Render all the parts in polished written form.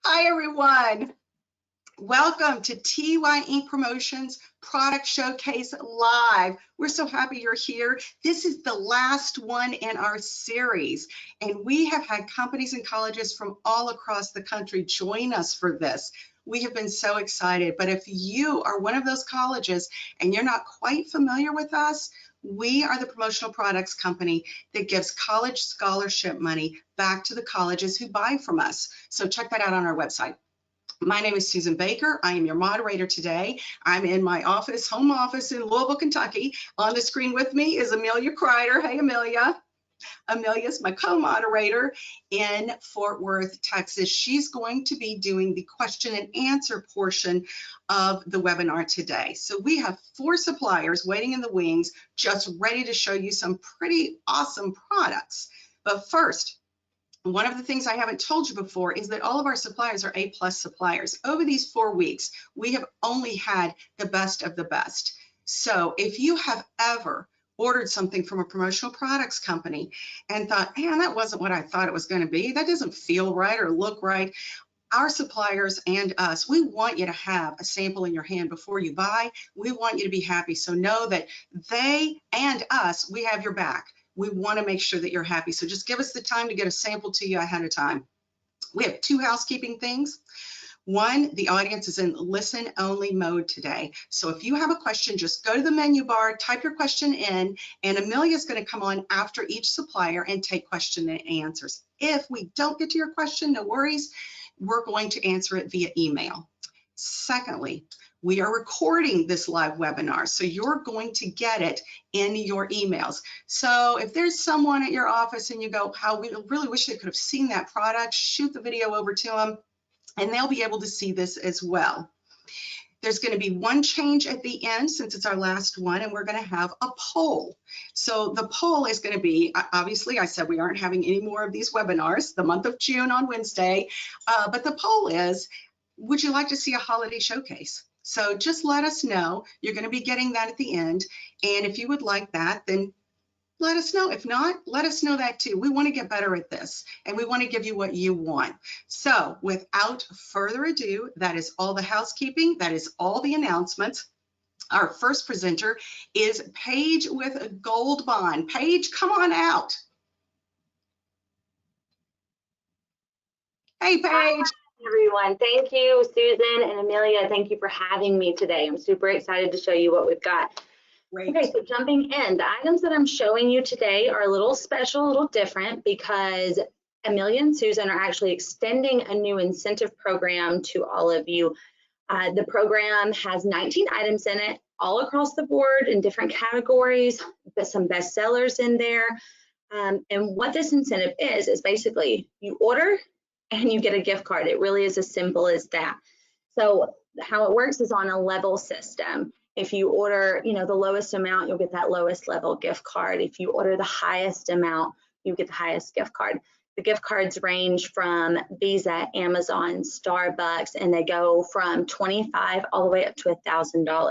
Hi, everyone. Welcome to TY Inc. Promotions Product Showcase Live. We're so happy you're here. This is the last one in our series, and we have had companies and colleges from all across the country join us for this. We have been so excited, but if you are one of those colleges and you're not quite familiar with us, we are the promotional products company that gives college scholarship money back to the colleges who buy from us. So check that out on our website. My name is Susan Baker. I am your moderator today. I'm in my office, home office in Louisville, Kentucky. On the screen with me is Amelia Kreider. Hey, Amelia. Amelia is my co-moderator in Fort Worth, Texas. She's going to be doing the question and answer portion of the webinar today. So we have 4 suppliers waiting in the wings, just ready to show you some pretty awesome products. But first, one of the things I haven't told you before is that all of our suppliers are A+ suppliers. Over these 4 weeks, we have only had the best of the best. So if you have ever ordered something from a promotional products company and thought, man, that wasn't what I thought it was going to be, that doesn't feel right or look right, our suppliers and us, we want you to have a sample in your hand before you buy. We want you to be happy. So know that they and us, we have your back. We want to make sure that you're happy. So just give us the time to get a sample to you ahead of time. We have 2 housekeeping things. One, the audience is in listen only mode today. So if you have a question, just go to the menu bar, type your question in, and Amelia is going to come on after each supplier and take question and answers. If we don't get to your question, no worries. We're going to answer it via email. Secondly, we are recording this live webinar, so you're going to get it in your emails. So if there's someone at your office and you go, how we really wish they could have seen that product, shoot the video over to them and they'll be able to see this as well. There's going to be one change at the end since it's our last one, and we're going to have a poll. So the poll is going to be, obviously I said we aren't having any more of these webinars the month of June on Wednesday, but the poll is, would you like to see a holiday showcase? So just let us know. You're going to be getting that at the end. And if you would like that, then let us know. If not, let us know that too. We want to get better at this and we want to give you what you want. So without further ado, that is all the housekeeping. That is all the announcements. Our first presenter is Paige with a Gold Bond. Paige, come on out. Hey, Paige. Everyone, thank you, Susan and Amelia. Thank you for having me today. I'm super excited to show you what we've got. Great. Okay, so jumping in, the items that I'm showing you today are a little special, a little different because Amelia and Susan are actually extending a new incentive program to all of you. The program has 19 items in it, all across the board in different categories, but some best sellers in there. And what this incentive is basically you order and you get a gift card. It really is as simple as that. So how it works is on a level system. If you order, the lowest amount, you'll get that lowest level gift card. If you order the highest amount, you get the highest gift card. The gift cards range from Visa, Amazon, Starbucks, and they go from $25 all the way up to $1,000.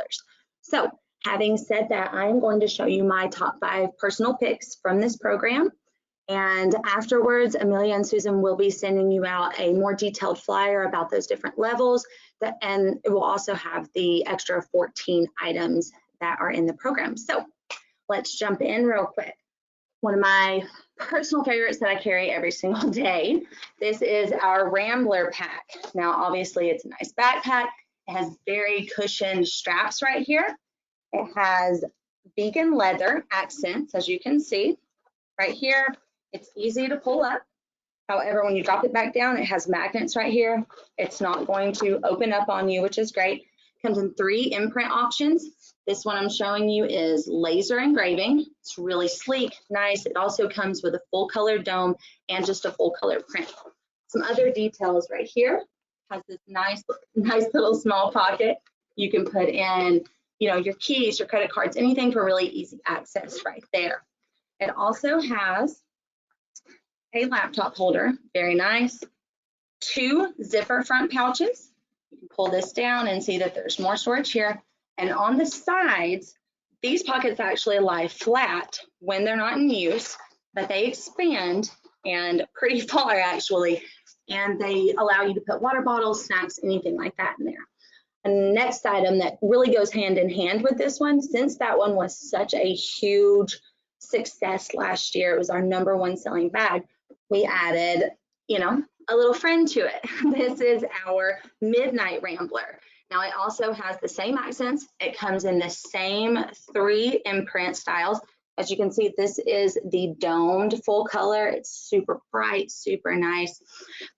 So having said that, I'm going to show you my top 5 personal picks from this program. And afterwards, Amelia and Susan will be sending you out a more detailed flyer about those different levels. And it will also have the extra 14 items that are in the program. So let's jump in real quick. One of my personal favorites that I carry every single day. This is our Rambler pack. Now, obviously, it's a nice backpack. It has very cushioned straps right here. It has vegan leather accents, as you can see right here. It's easy to pull up. However, when you drop it back down, it has magnets right here. It's not going to open up on you, which is great. It comes in 3 imprint options. This one I'm showing you is laser engraving. It's really sleek, nice. It also comes with a full color dome and just a full color print. Some other details right here. Has this nice little small pocket. You can put in, your keys, your credit cards, anything for really easy access right there. It also has a laptop holder, very nice. 2 zipper front pouches. You can pull this down and see that there's more storage here. And on the sides, these pockets actually lie flat when they're not in use, but they expand and pretty far actually and they allow you to put water bottles, snacks, anything like that in there. And the next item that really goes hand in hand with this one, since that one was such a huge success last year, it was our #1 selling bag, we added, you know, a little friend to it. This is our Midnight Rambler. Now it also has the same accents. It comes in the same 3 imprint styles. As you can see, this is the domed full color. It's super bright, super nice.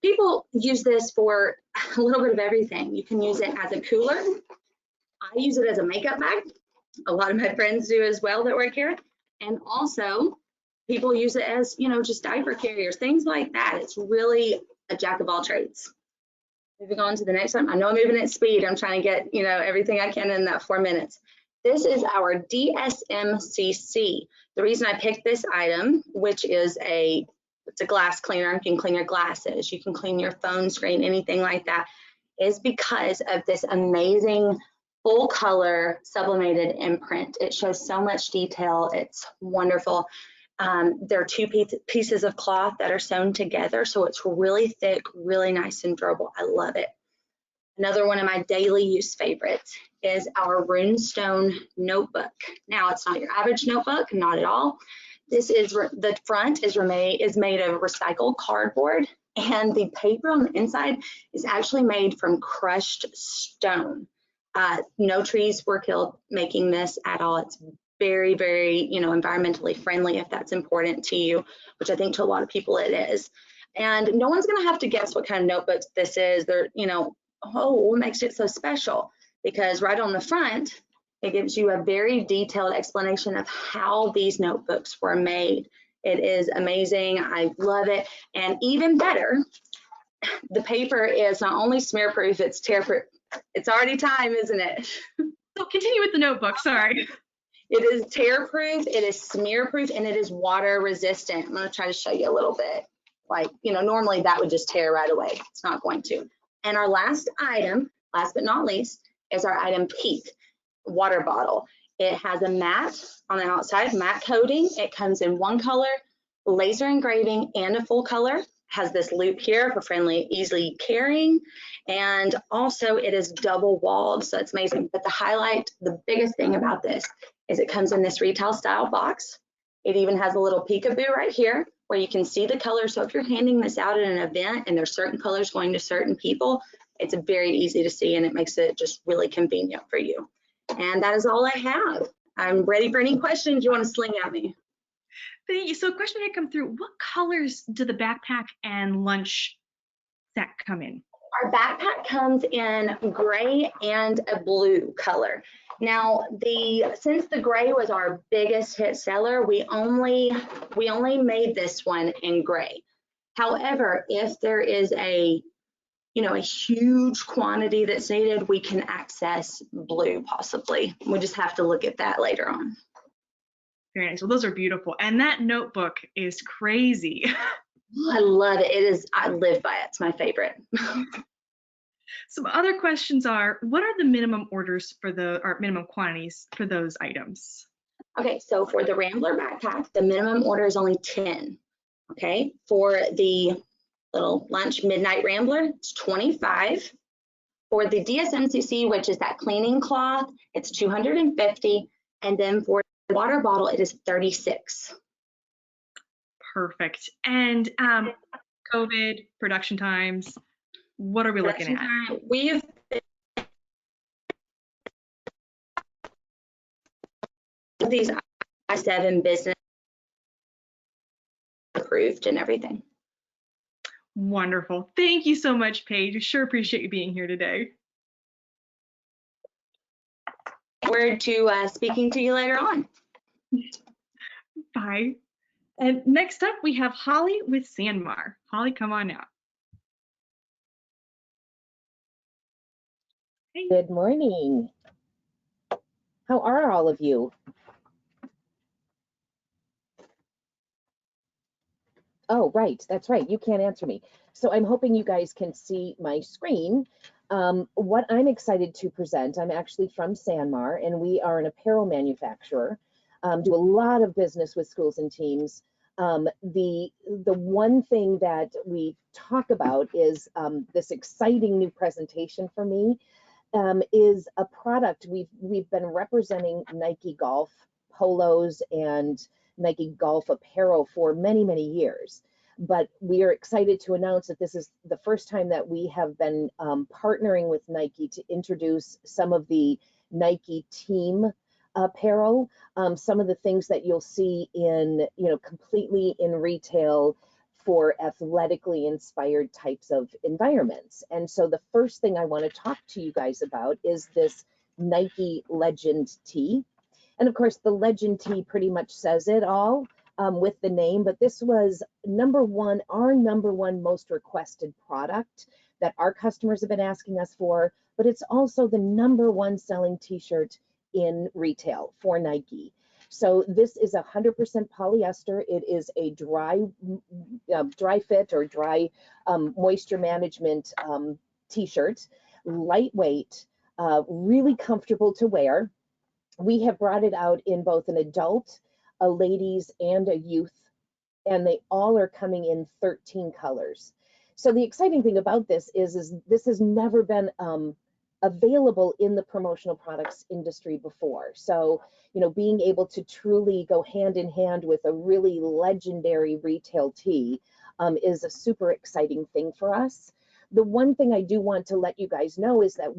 People use this for a little bit of everything. You can use it as a cooler. I use it as a makeup bag. A lot of my friends do as well that work here. And also, people use it as, you know, just diaper carriers, things like that. It's really a jack of all trades. Moving on to the next one. I know I'm moving at speed. I'm trying to get, you know, everything I can in that 4 minutes. This is our DSMCC. The reason I picked this item, which is it's a glass cleaner. You can clean your glasses, you can clean your phone screen, anything like that, is because of this amazing full color sublimated imprint. It shows so much detail. It's wonderful. There are 2 pieces of cloth that are sewn together, so it's really thick, really nice and durable. I love it. Another one of my daily use favorites is our Runestone notebook. Now, it's not your average notebook, not at all. This is, the front is made of recycled cardboard, and the paper on the inside is actually made from crushed stone. No trees were killed making this at all. It's very, very, you know, environmentally friendly, if that's important to you, which I think to a lot of people it is. And no one's going to have to guess what kind of notebooks this is. They're, you know, oh, what makes it so special? Because right on the front, it gives you a very detailed explanation of how these notebooks were made. It is amazing. I love it. And even better, the paper is not only smear proof, it's tear proof. It's already time, isn't it? So continue with the notebook, sorry. It is tear proof, it is smear proof, and it is water resistant. I'm going to try to show you a little bit. Like, you know, normally that would just tear right away. It's not going to. And our last item, last but not least, is our item Peak water bottle. It has a matte on the outside, matte coating. It comes in 1 color, laser engraving, and a full color. Has this loop here for friendly, easily carrying. And also it is double walled, so it's amazing. But the highlight, the biggest thing about this is it comes in this retail style box. It even has a little peekaboo right here where you can see the colors. So if you're handing this out at an event and there's certain colors going to certain people, it's very easy to see, and it makes it just really convenient for you. And that is all I have. I'm ready for any questions you want to sling at me. Thank you. So a question had come through. What colors do the backpack and lunch set come in? Our backpack comes in gray and a blue color. Now, since the gray was our biggest hit seller, we only made this one in gray. However, if there is a huge quantity that's needed, we can access blue possibly. We just have to look at that later on. Very nice. Well, those are beautiful. And that notebook is crazy. I love it. I live by it. It's my favorite. Some other questions are, what are the minimum orders or minimum quantities for those items? Okay, so for the Rambler backpack, the minimum order is only 10. Okay, for the little lunch Midnight Rambler, it's 25. For the DSMCC, which is that cleaning cloth, it's 250. And then for the water bottle, it is 36. Perfect. And COVID, production times, what are we looking at? We've these I-7 business approved and everything. Wonderful. Thank you so much, Paige. Sure appreciate you being here today. Forward to speaking to you later on. Bye. And next up, we have Holly with Sanmar. Holly, come on out. Hey. Good morning. How are all of you? Oh, right, that's right. You can't answer me. So I'm hoping you guys can see my screen. What I'm excited to present, I'm actually from Sanmar, and we are an apparel manufacturer, do a lot of business with schools and teams, The one thing that we talk about is this exciting new presentation for me is a product we've been representing Nike Golf polos and Nike Golf apparel for many years. But we are excited to announce that this is the first time that we have been partnering with Nike to introduce some of the Nike team apparel, some of the things that you'll see in, completely in retail for athletically inspired types of environments. And so the first thing I want to talk to you guys about is this Nike Legend tee. And of course, the Legend tee pretty much says it all with the name, but this was our number one most requested product that our customers have been asking us for, but it's also the number one selling t-shirt in retail for Nike. So this is 100% polyester. It is a dry fit or dry moisture management t-shirt, lightweight, really comfortable to wear. We have brought it out in both an adult, a ladies, and a youth, and they all are coming in 13 colors. So the exciting thing about this is this has never been available in the promotional products industry before. So, being able to truly go hand in hand with a really legendary retail tee is a super exciting thing for us. The one thing I do want to let you guys know is that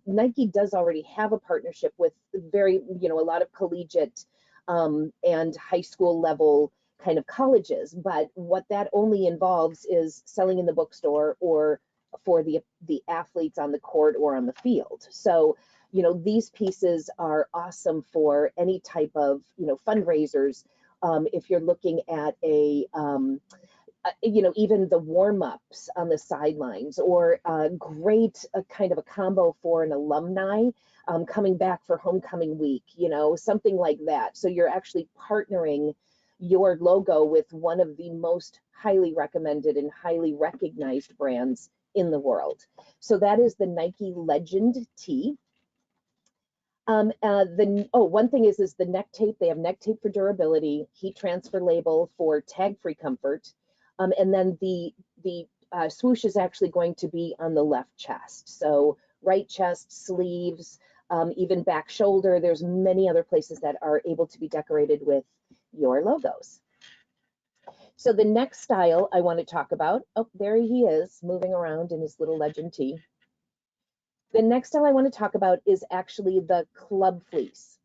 Nike does already have a partnership with a lot of collegiate and high school level kind of colleges, but what that only involves is selling in the bookstore or for the athletes on the court or on the field. So, these pieces are awesome for any type of, fundraisers. If you're looking at even the warm-ups on the sidelines, or great kind of a combo for an alumni coming back for homecoming week, something like that. So you're actually partnering your logo with one of the most highly recommended and highly recognized brands in the world. So that is the Nike Legend tee. One thing is the neck tape. They have neck tape for durability, heat transfer label for tag-free comfort, and then the swoosh is actually going to be on the left chest. So right chest, sleeves, even back shoulder. There's many other places that are able to be decorated with your logos. So the next style I want to talk about, there he is moving around in his little Legend tee. The next style I want to talk about is actually the Club Fleece.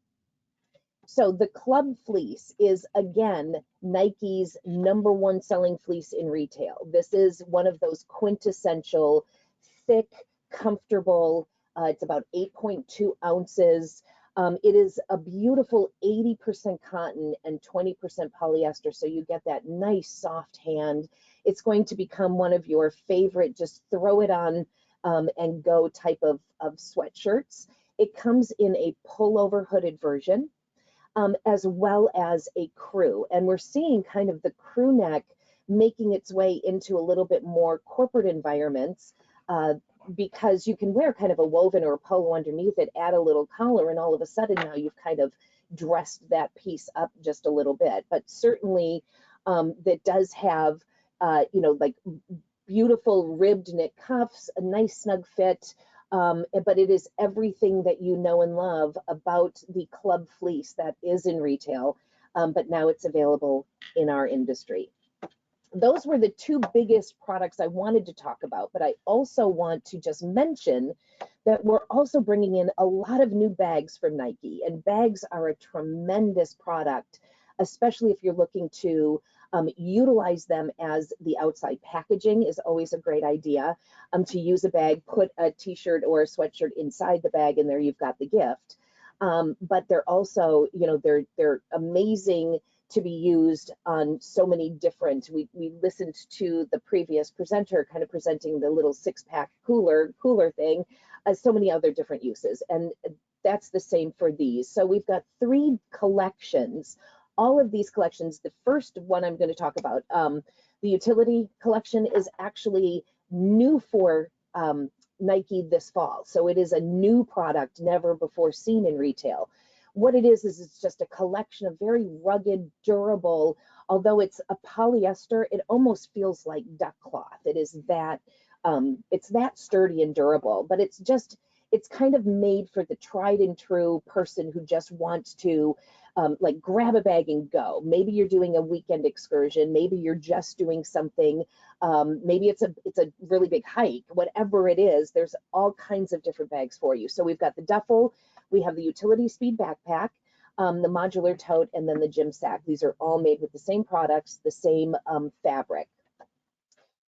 So the Club Fleece is, again, Nike's number one selling fleece in retail. This is one of those quintessential, thick, comfortable, it's about 8.2 ounces. It is a beautiful 80% cotton and 20% polyester, so you get that nice soft hand. It's going to become one of your favorite, just throw it on and go type of sweatshirts. It comes in a pullover hooded version, as well as a crew. And we're seeing kind of the crew neck making its way into a little bit more corporate environments, because you can wear kind of a woven or a polo underneath it, add a little collar, and all of a sudden now you've kind of dressed that piece up just a little bit. But certainly that does have, like beautiful ribbed knit cuffs, a nice snug fit, but it is everything that you know and love about the Club Fleece that is in retail, but now it's available in our industry. Those were the two biggest products I wanted to talk about, but I also want to just mention that we're also bringing in a lot of new bags from Nike, and bags are a tremendous product, especially if you're looking to utilize them as the outside packaging is always a great idea. To use a bag, put a t-shirt or a sweatshirt inside the bag, and there you've got the gift. But they're also, they're amazing to be used on so many different, we listened to the previous presenter kind of presenting the little 6-pack cooler thing, so many other different uses. And that's the same for these. So we've got 3 collections. All of these collections, the first one I'm going to talk about, the utility collection, is actually new for Nike this fall. So it is a new product, never before seen in retail. What it is it's just a collection of very rugged, durable, although it's a polyester, it almost feels like duck cloth. It is that, it's that sturdy and durable, but it's kind of made for the tried and true person who just wants to like grab a bag and go. Maybe you're doing a weekend excursion. Maybe you're just doing something. Maybe it's a really big hike. Whatever it is, there's all kinds of different bags for you. So we've got the duffel, we have the utility speed backpack, the modular tote, and then the gym sack. These are all made with the same products, the same fabric.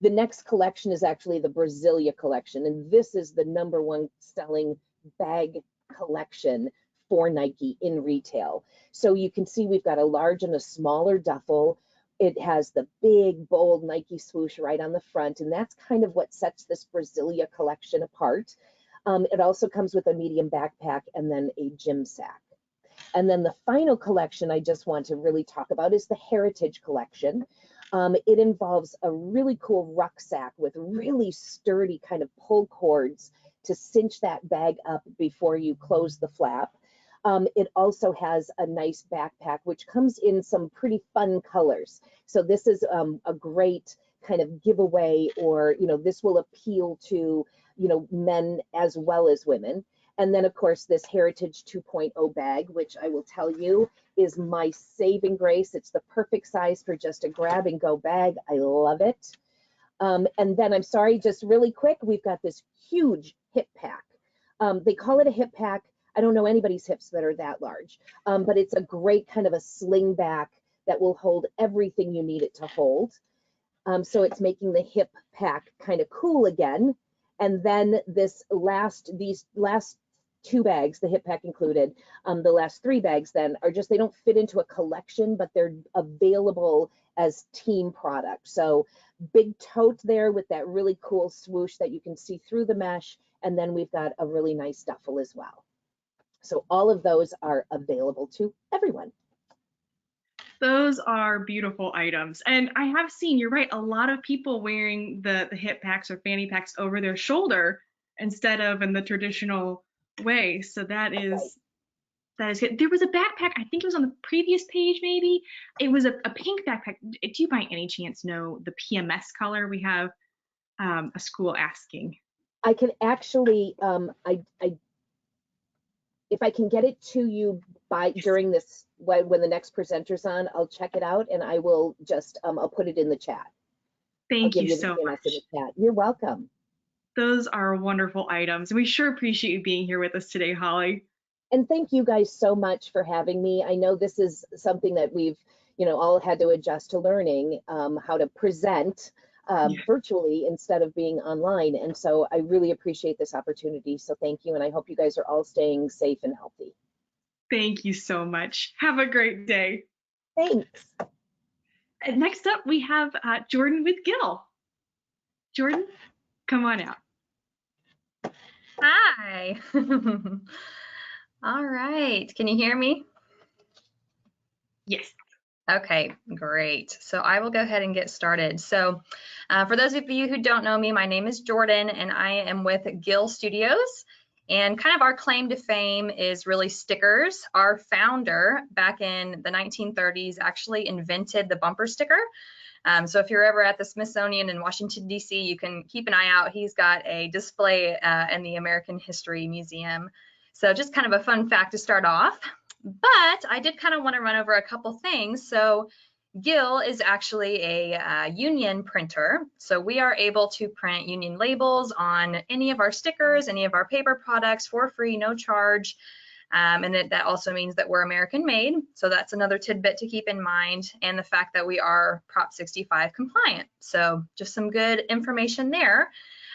The next collection is actually the Brasilia collection, and this is the #1 selling bag collection for Nike in retail. So you can see we've got a large and a smaller duffel. It has the big, bold Nike swoosh right on the front, and that's kind of what sets this Brasilia collection apart. It also comes with a medium backpack and then a gym sack. And then the final collection I just want to really talk about is the Heritage collection. It involves a really cool rucksack with really sturdy kind of pull cords to cinch that bag up before you close the flap. It also has a nice backpack, which comes in some pretty fun colors. So this is a great kind of giveaway, or, this will appeal to, men as well as women. And then, of course, this Heritage 2.0 bag, which I will tell you is my saving grace. It's the perfect size for just a grab and go bag. I love it. And then, I'm sorry, just really quick, we've got this huge hip pack. They call it a hip pack. I don't know anybody's hips that are that large, but it's a great kind of a sling back that will hold everything you need it to hold. So it's making the hip pack kind of cool again. And then these last 2 bags, the hip pack included, the last 3 bags then are just, they don't fit into a collection, but they're available as team products. So big tote there with that really cool swoosh that you can see through the mesh. And then we've got a really nice duffel as well. So all of those are available to everyone. Those are beautiful items. And I have seen, you're right, a lot of people wearing the hip packs or fanny packs over their shoulder instead of in the traditional way. So that is good. There was a backpack, I think it was on the previous page maybe. It was a pink backpack. Do you by any chance know the PMS color? We have a school asking. I can actually, if I can get it to you during this, when the next presenter's on, I'll check it out and I will just, I'll put it in the chat. Thank you so much. In the chat. You're welcome. Those are wonderful items. We sure appreciate you being here with us today, Holly. And thank you guys so much for having me. I know this is something that we've, all had to adjust to learning, how to present virtually instead of being online. And so I really appreciate this opportunity. So thank you. And I hope you guys are all staying safe and healthy. Thank you so much. Have a great day. Thanks. And next up, we have Jordan with Gill. Jordan, come on out. Hi. All right. Can you hear me? Yes. Okay, great. So I will go ahead and get started. So for those of you who don't know me, my name is Jordan and I am with Gill Studios. And kind of our claim to fame is really stickers. Our founder back in the 1930s actually invented the bumper sticker. So if you're ever at the Smithsonian in Washington, D.C., you can keep an eye out. He's got a display in the American History Museum. So just kind of a fun fact to start off. But I did kind of want to run over a couple things. So Gill is actually a union printer. So we are able to print union labels on any of our stickers, any of our paper products for free, no charge. And that also means that we're American made. So that's another tidbit to keep in mind, and the fact that we are Prop 65 compliant. So just some good information there.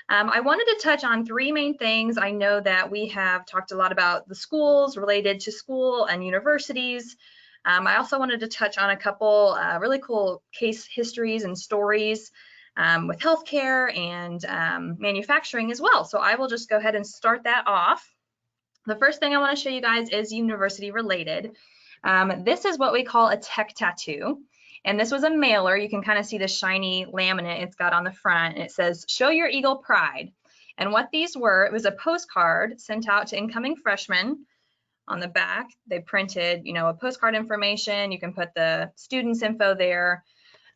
I wanted to touch on 3 main things. I know that we have talked a lot about the schools related to school and universities. I also wanted to touch on a couple really cool case histories and stories with healthcare and manufacturing as well. So I will just go ahead and start that off. The first thing I want to show you guys is university related. This is what we call a tech tattoo. And this was a mailer. You can kind of see the shiny laminate it's got on the front. It says, "Show your Eagle pride." And what these were, it was a postcard sent out to incoming freshmen on the back, they printed, you know, a postcard information. You can put the student's info there.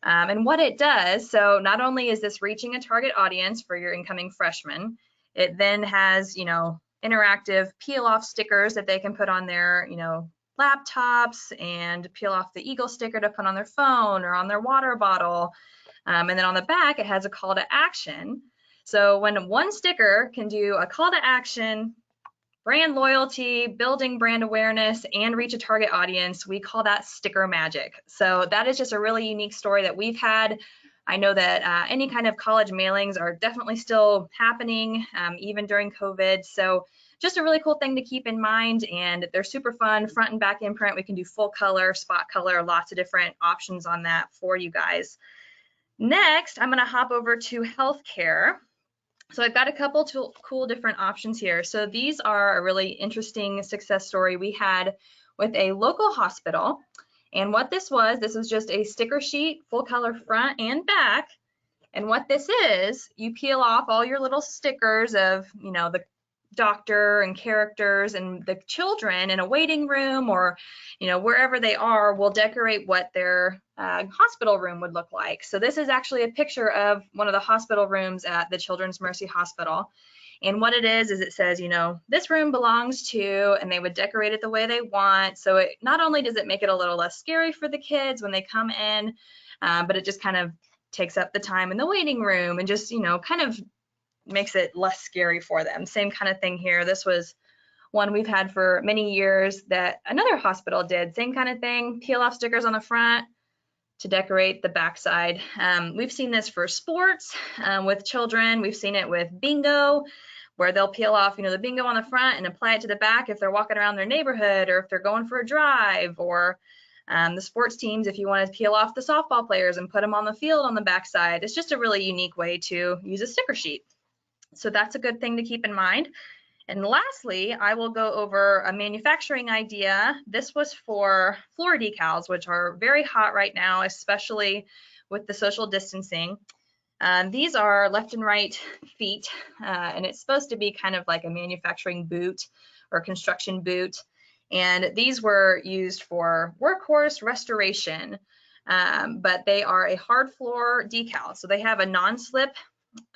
And what it does, so not only is this reaching a target audience for your incoming freshmen, it then has, you know, interactive peel off stickers that they can put on their, you know, laptops, and peel off the Eagle sticker to put on their phone or on their water bottle. And then on the back, it has a call to action. So when one sticker can do a call to action, brand loyalty, building brand awareness, and reach a target audience, we call that sticker magic. So that is just a really unique story that we've had. I know that any kind of college mailings are definitely still happening, even during COVID. So just a really cool thing to keep in mind, and they're super fun. Front and back imprint, we can do full color, spot color, lots of different options on that for you guys. Next, I'm going to hop over to healthcare. So I've got a couple cool different options here. So these are a really interesting success story we had with a local hospital. And what this was just a sticker sheet, full color front and back. And what this is, you peel off all your little stickers of, you know, the doctor and characters, and the children in a waiting room or, you know, wherever they are will decorate what their hospital room would look like. So this is actually a picture of one of the hospital rooms at the Children's Mercy Hospital. And what it is it says, you know, this room belongs to, and they would decorate it the way they want. So it not only does it make it a little less scary for the kids when they come in, but it just kind of takes up the time in the waiting room and just, you know, kind of makes it less scary for them. Same kind of thing here. This was one we've had for many years that another hospital did. Same kind of thing, peel off stickers on the front to decorate the backside. We've seen this for sports with children. We've seen it with bingo, where they'll peel off, you know, the bingo on the front and apply it to the back if they're walking around their neighborhood or if they're going for a drive, or the sports teams, if you want to peel off the softball players and put them on the field on the backside. It's just a really unique way to use a sticker sheet. So that's a good thing to keep in mind. And lastly, I will go over a manufacturing idea. This was for floor decals, which are very hot right now, especially with the social distancing. These are left and right feet, and it's supposed to be kind of like a manufacturing boot or construction boot. And these were used for workhorse restoration, but they are a hard floor decal. So they have a non-slip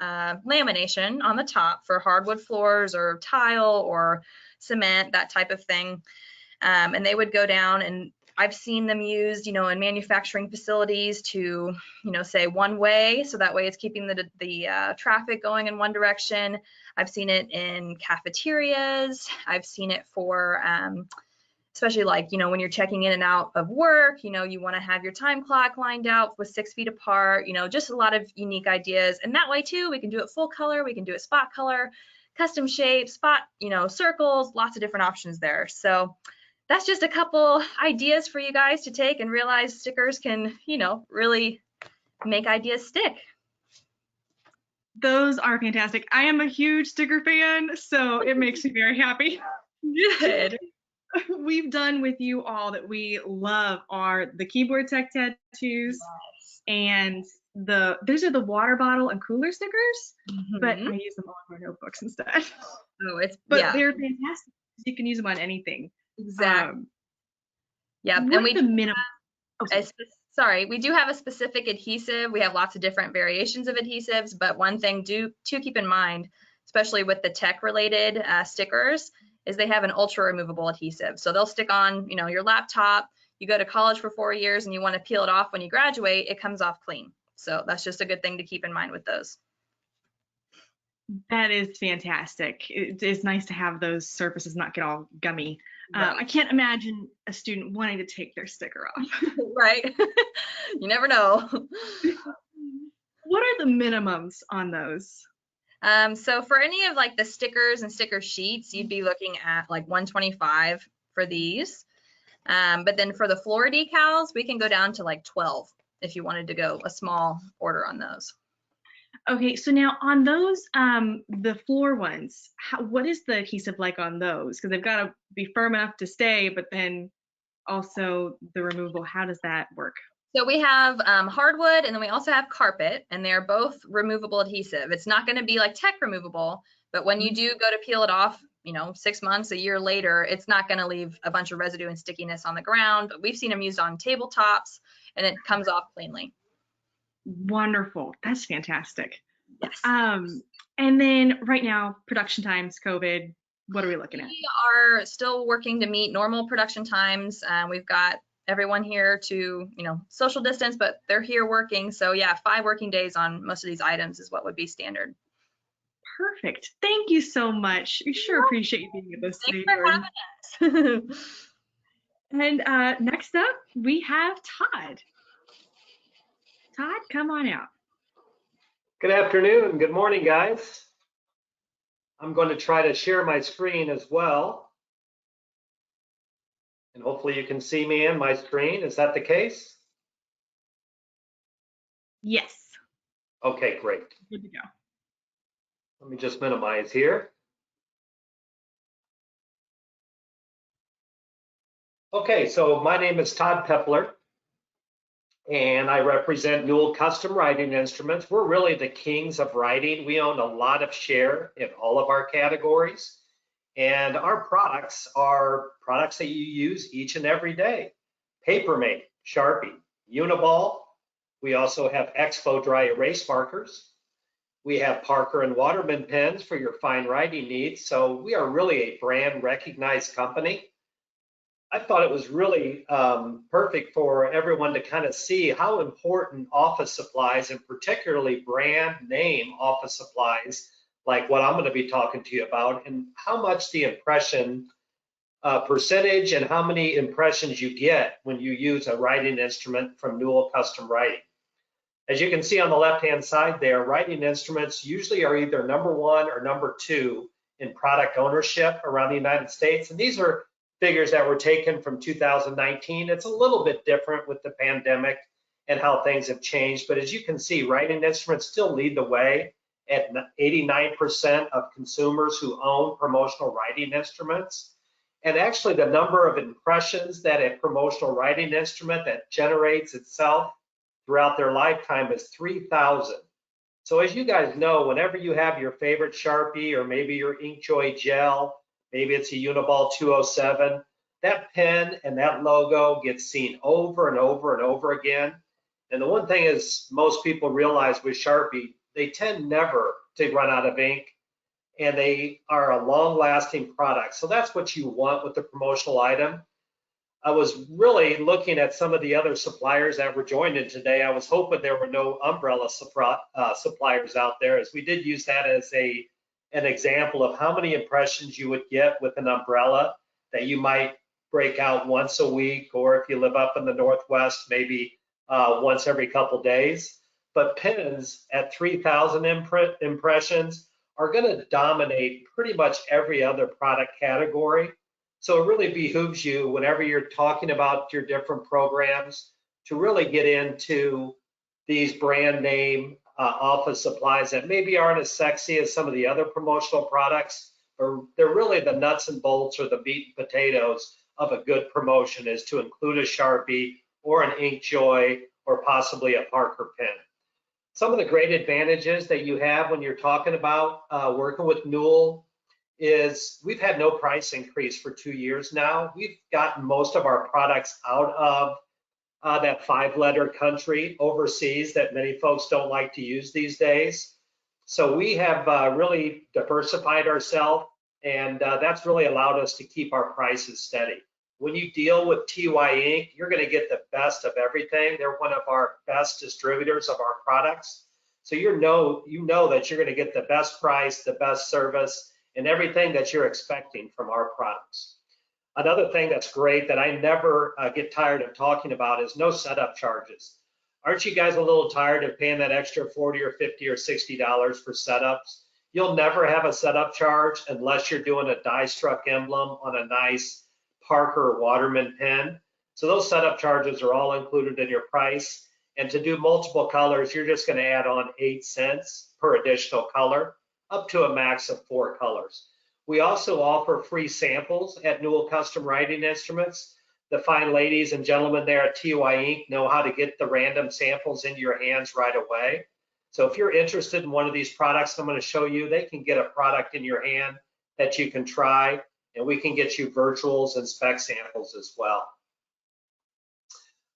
lamination on the top for hardwood floors or tile or cement, that type of thing. And they would go down, and I've seen them used, you know, in manufacturing facilities to, you know, say one way, so that way it's keeping the traffic going in one direction. I've seen it in cafeterias. I've seen it for especially like, you know, when you're checking in and out of work, you know, you want to have your time clock lined out with 6 feet apart, you know, just a lot of unique ideas. And that way too, we can do it full color, we can do it spot color, custom shape, spot, you know, circles, lots of different options there. So that's just a couple ideas for you guys to take and realize stickers can, you know, really make ideas stick. Those are fantastic. I am a huge sticker fan, so it makes me very happy. Good. We've done with you all that we love are the keyboard tech tattoos, and those are the water bottle and cooler stickers, but I use them all in my notebooks instead. Oh, it's, But yeah, they're fantastic. You can use them on anything. exactly. Yeah, What and are we the minimum? sorry, we do have a specific adhesive. We have lots of different variations of adhesives, but one thing to keep in mind, especially with the tech related stickers, is they have an ultra removable adhesive. So they'll stick on, you know, your laptop. You go to college for 4 years and you want to peel it off when you graduate, it comes off clean. So that's just a good thing to keep in mind with those. That is fantastic. It is nice to have those surfaces not get all gummy. Right. I can't imagine a student wanting to take their sticker off. Right. You never know. What are the minimums on those? So for any of like the stickers and sticker sheets, you'd be looking at like 125 for these. But then for the floor decals, we can go down to like 12 if you wanted to go a small order on those. Okay, so now on those, the floor ones, what is the adhesive like on those? Because they've got to be firm enough to stay, but then also the removable, how does that work? So we have hardwood, and then we also have carpet, and they're both removable adhesive. It's not going to be like tech removable, but when you do go to peel it off, 6 months, a year later, it's not going to leave a bunch of residue and stickiness on the ground, but we've seen them used on tabletops and it comes off cleanly. Wonderful. That's fantastic. Yes. And then right now, production times, COVID, what are we looking at? We are still working to meet normal production times. We've got everyone here to, social distance, but they're here working. So yeah, 5 working days on most of these items is what would be standard. Perfect. Thank you so much. We sure appreciate you being with us today, Thanks for Jordan. having us. And next up, we have Todd. Todd, come on out. Good afternoon. Good morning, guys. I'm going to try to share my screen as well. And hopefully you can see me and my screen. Is that the case? Yes. Okay, great. Good to go. Let me just minimize here. Okay, so my name is Todd Pepler, and I represent Newell Custom Writing Instruments. We're really the kings of writing. We own a lot of share in all of our categories. And our products are products that you use each and every day. Papermate, Sharpie, Uniball. We also have Expo dry erase markers. We have Parker and Waterman pens for your fine writing needs. So we are really a brand recognized company. I thought it was really perfect for everyone to kind of see how important office supplies, and particularly brand name office supplies, like what I'm going to be talking to you about, and how much the impression percentage and how many impressions you get when you use a writing instrument from Newell Custom Writing. As you can see on the left-hand side there, writing instruments usually are either #1 or #2 in product ownership around the United States. And these are figures that were taken from 2019. It's a little bit different with the pandemic and how things have changed. But as you can see, writing instruments still lead the way at 89% of consumers who own promotional writing instruments. And actually the number of impressions that a promotional writing instrument that generates itself throughout their lifetime is 3,000. So as you guys know, whenever you have your favorite Sharpie or maybe your InkJoy gel, maybe it's a Uniball 207, that pen and that logo gets seen over and over and over again. And the one thing is most people realize with Sharpie, they tend never to run out of ink, and they are a long-lasting product. So that's what you want with the promotional item. I was really looking at some of the other suppliers that were joining today. I was hoping there were no umbrella suppliers out there, as we did use that as an example of how many impressions you would get with an umbrella that you might break out once a week, or if you live up in the Northwest, maybe once every couple days. But pens at 3,000 impressions are going to dominate pretty much every other product category. So it really behooves you whenever you're talking about your different programs to really get into these brand name office supplies that maybe aren't as sexy as some of the other promotional products, or they're really the nuts and bolts or the meat and potatoes of a good promotion, is to include a Sharpie or an InkJoy or possibly a Parker pen. Some of the great advantages that you have when you're talking about working with Newell is we've had no price increase for 2 years now. We've gotten most of our products out of that 5-letter country overseas that many folks don't like to use these days. So we have really diversified ourselves, and that's really allowed us to keep our prices steady. When you deal with TY Ink, you're going to get the best of everything. They're one of our best distributors of our products. So you know that you're going to get the best price, the best service, and everything that you're expecting from our products. Another thing that's great that I never get tired of talking about is no setup charges. Aren't you guys a little tired of paying that extra $40 or $50 or $60 for setups? You'll never have a setup charge unless you're doing a die struck emblem on a nice Parker or Waterman pen. So those setup charges are all included in your price. And to do multiple colors, you're just going to add on 8 cents per additional color, up to a max of 4 colors. We also offer free samples at Newell Custom Writing Instruments. The fine ladies and gentlemen there at TY Ink know how to get the random samples into your hands right away. So if you're interested in one of these products I'm going to show you, they can get a product in your hand that you can try, and we can get you virtuals and spec samples as well.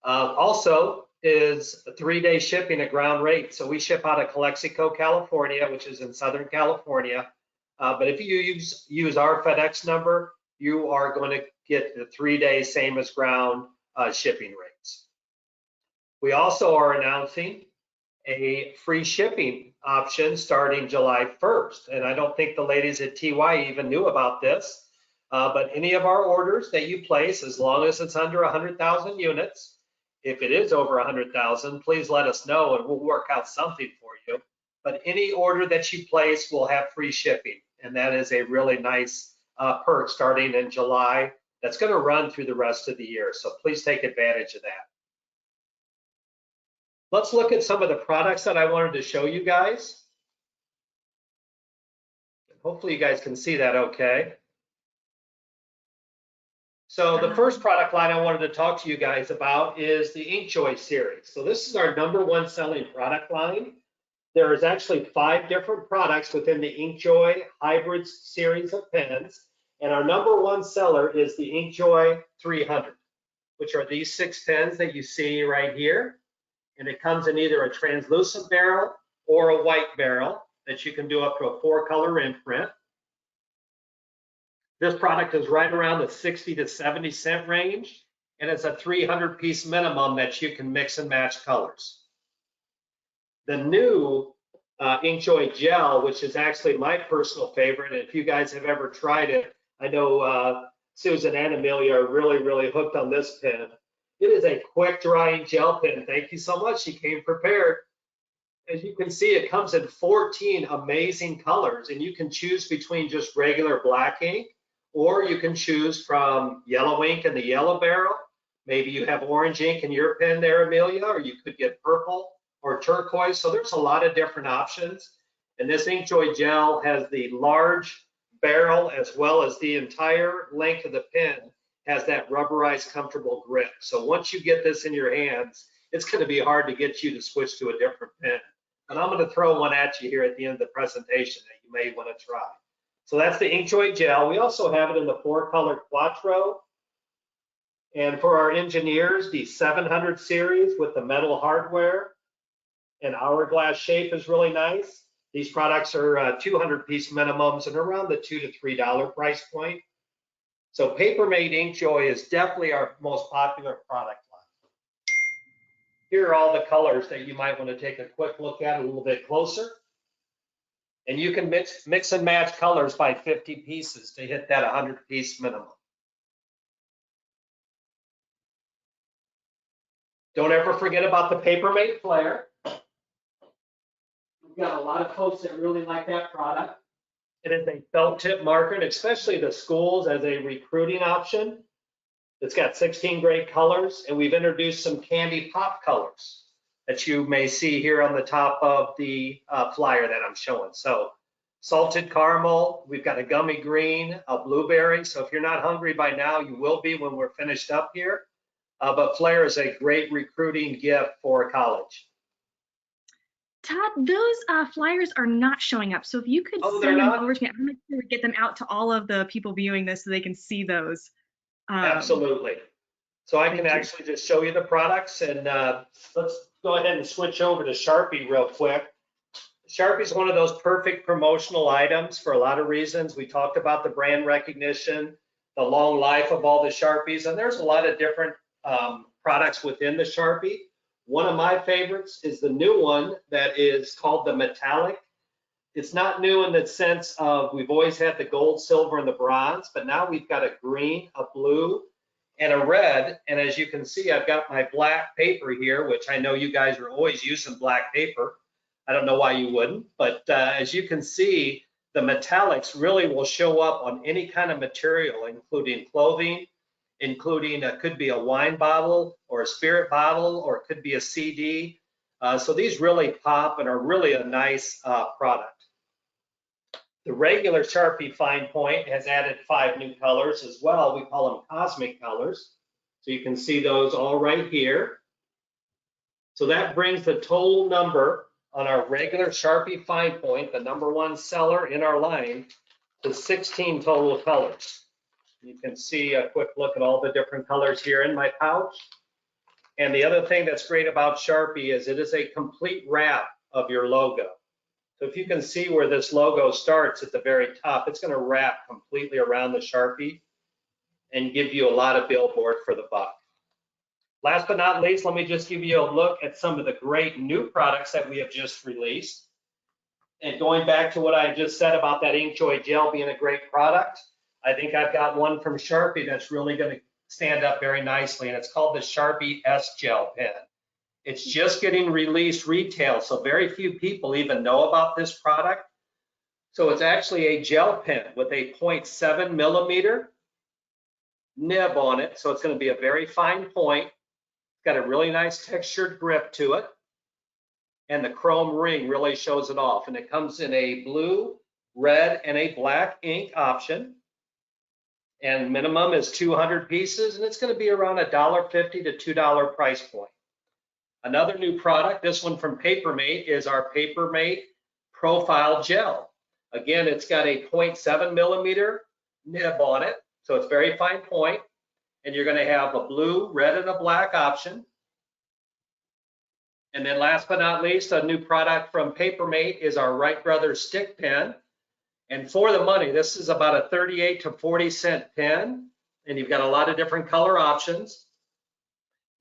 Also is a 3-day shipping at ground rate. So we ship out of Calexico, California, which is in Southern California. But if you use our FedEx number, you are going to get the 3-day same as ground shipping rates. We also are announcing a free shipping option starting July 1st. And I don't think the ladies at TY even knew about this, but any of our orders that you place, as long as it's under 100,000 units, if it is over 100,000, please let us know and we'll work out something for you. But any order that you place will have free shipping. And that is a really nice perk starting in July. That's going to run through the rest of the year. So please take advantage of that. Let's look at some of the products that I wanted to show you guys. Hopefully you guys can see that okay. So the first product line I wanted to talk to you guys about is the InkJoy series. So this is our #1 selling product line. There is actually 5 different products within the InkJoy Hybrids series of pens. And our #1 seller is the InkJoy 300, which are these 6 pens that you see right here. And it comes in either a translucent barrel or a white barrel that you can do up to a 4-color imprint. This product is right around the 60 to 70 cent range, and it's a 300-piece minimum that you can mix and match colors. The new InkJoy Gel, which is actually my personal favorite, and if you guys have ever tried it, I know Susan and Amelia are really hooked on this pen. It is a quick drying gel pen. Thank you so much. She came prepared. As you can see, it comes in 14 amazing colors, and you can choose between just regular black ink, or you can choose from yellow ink in the yellow barrel. Maybe you have orange ink in your pen there, Amelia, or you could get purple or turquoise. So there's a lot of different options. And this InkJoy Gel has the large barrel as well as the entire length of the pen has that rubberized, comfortable grip. So once you get this in your hands, it's going to be hard to get you to switch to a different pen. And I'm going to throw one at you here at the end of the presentation that you may want to try. So that's the InkJoy Gel. We also have it in the 4-color Quattro. And for our engineers, the 700 series with the metal hardware and hourglass shape is really nice. These products are 200-piece minimums and around the $2 to $3 price point. So Papermate InkJoy is definitely our most popular product line. Here are all the colors that you might want to take a quick look at a little bit closer. And you can mix and match colors by 50 pieces to hit that 100-piece minimum. Don't ever forget about the Papermate Flare. We've got a lot of folks that really like that product. It is a felt tip marker, and especially the schools as a recruiting option. It's got 16 great colors, and we've introduced some candy pop colors that you may see here on the top of the flyer that I'm showing. So salted caramel, we've got a gummy green, a blueberry. So if you're not hungry by now, you will be when we're finished up here. But Flare is a great recruiting gift for college. Todd, those flyers are not showing up. So if you could Oh, send them not? over to me, I'm going to get them out to all of the people viewing this so they can see those. Absolutely. So I can thank you. actually just show you the products, and let's go ahead and switch over to Sharpie real quick. Sharpie is one of those perfect promotional items for a lot of reasons. We talked about the brand recognition, the long life of all the Sharpies, and there's a lot of different products within the Sharpie. One of my favorites is the new one that is called the Metallic. It's not new in the sense of we've always had the gold, silver, and the bronze, but now we've got a green, a blue, and a red. And as you can see, I've got my black paper here, which I know you guys are always using black paper. I don't know why you wouldn't, but as you can see, the metallics really will show up on any kind of material, including clothing, including could be a wine bottle or a spirit bottle, or it could be a CD. So these really pop and are really a nice product. The regular Sharpie Fine Point has added 5 new colors as well. We call them cosmic colors. So you can see those all right here. So that brings the total number on our regular Sharpie Fine Point, the #1 seller in our line, to 16 total colors. You can see a quick look at all the different colors here in my pouch. And the other thing that's great about Sharpie is it is a complete wrap of your logo. So if you can see where this logo starts at the very top, it's going to wrap completely around the Sharpie and give you a lot of billboard for the buck. Last but not least, let me just give you a look at some of the great new products that we have just released. And going back to what I just said about that InkJoy gel being a great product, I think I've got one from Sharpie that's really going to stand up very nicely, and it's called the Sharpie S Gel Pen. It's just getting released retail, so very few people even know about this product. So it's actually a gel pen with a 0.7 millimeter nib on it, so it's going to be a very fine point. It's got a really nice textured grip to it, and the chrome ring really shows it off. And it comes in a blue, red, and a black ink option. And minimum is 200 pieces, and it's going to be around $1.50 to $2 price point. Another new product, this one from Papermate, is our Papermate Profile Gel. Again, it's got a 0.7 millimeter nib on it, so it's very fine point. And you're going to have a blue, red, and a black option. And then last but not least, a new product from Papermate is our Wright Brothers Stick Pen. And for the money, this is about a 38 to 40 cent pen, and you've got a lot of different color options.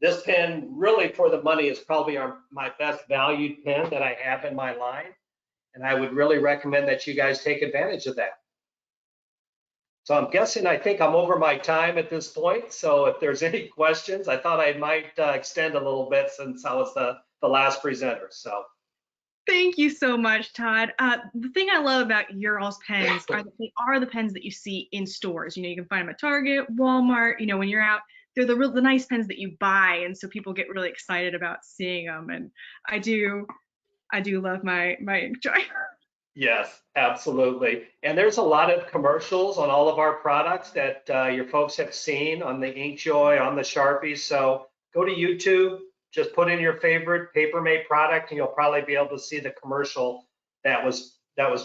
This pen, really for the money, is probably my best valued pen that I have in my line, and I would really recommend that you guys take advantage of that. So I'm guessing, I think I'm over my time at this point, so if there's any questions, I thought I might extend a little bit since I was the last presenter. So. Thank you so much, Todd. The thing I love about your all's pens are that they are the pens that you see in stores. You know, you can find them at Target, Walmart. You know, when you're out, they're the nice pens that you buy, and so people get really excited about seeing them. And I do love my InkJoy. Yes, absolutely. And there's a lot of commercials on all of our products that your folks have seen on the InkJoy, on the Sharpie. So go to YouTube. Just put in your favorite Papermate product, and you'll probably be able to see the commercial that was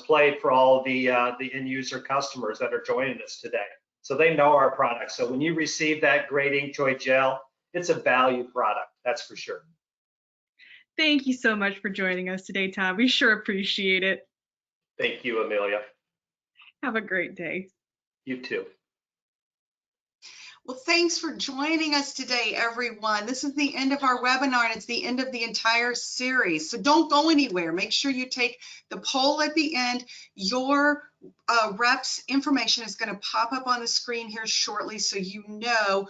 played for all the end user customers that are joining us today. So they know our product. So when you receive that great InkJoy gel, it's a value product, that's for sure. Thank you so much for joining us today, Todd. We sure appreciate it. Thank you, Amelia. Have a great day. You too. Well, thanks for joining us today, everyone. This is the end of our webinar, and it's the end of the entire series. So don't go anywhere. Make sure you take the poll at the end. Your rep's information is going to pop up on the screen here shortly, so you know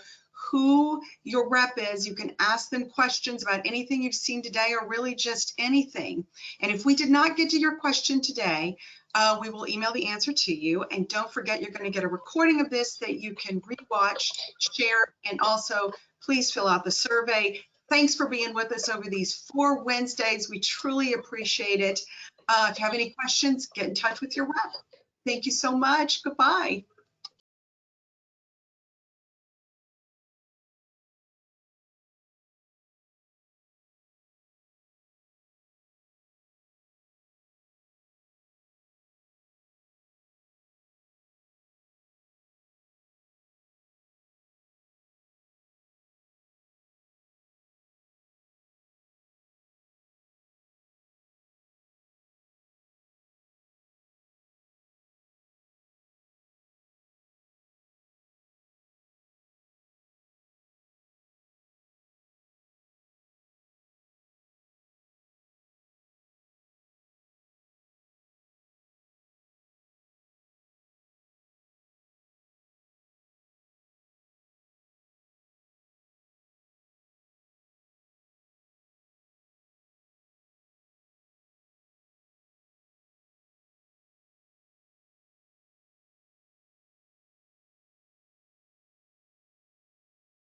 who your rep is. You can ask them questions about anything you've seen today, or really just anything. And if we did not get to your question today, we will email the answer to you. And don't forget, you're going to get a recording of this that you can rewatch, share, and also please fill out the survey. Thanks for being with us over these 4 Wednesdays. We truly appreciate it. If you have any questions, get in touch with your rep. Thank you so much. Goodbye.